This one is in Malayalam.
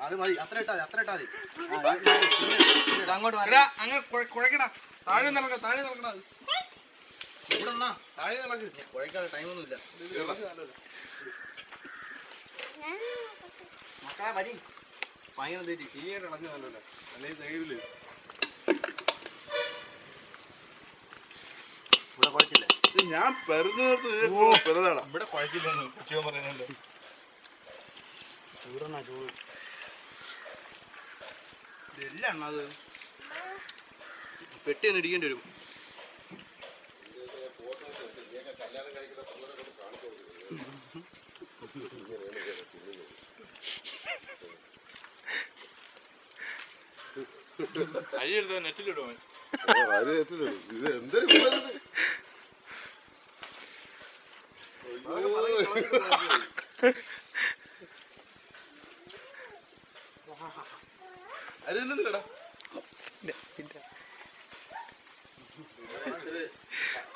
അത് മതി, അത്ര ഇട്ടാ മതി. അങ്ങോട്ട് അങ്ങനെ കുഴക്കടാ. താഴെ നടക്കണം, താഴെ നടക്കണ ഇവിടെ താഴെ നടക്ക്. കുഴക്കാതെ ടൈമൊന്നുമില്ല. മക്കളെ വരി ഭയങ്കര തെറ്റി ശരിയായിട്ട് ഇളക്കുന്നല്ലോ. അല്ലെങ്കിൽ സൈഡില് ഇവിടെ കുഴച്ചില്ലേ? ഞാൻ പെരുന്നേർത്ത് ഇവിടെ കുഴച്ചില്ലെന്ന് കുട്ടിയോ പറയുന്നുണ്ട്. ചൂടെണ്ണ ചൂട് ഇല്ല എണ്ണ. അത് പെട്ടി ഒന്ന് ഇടിക്കേണ്ടി വരും. അരിയെടുത്ത നെറ്റിലിടും. ഇത് എന്തൊരു അരിയൊന്നുമില്ലടാ.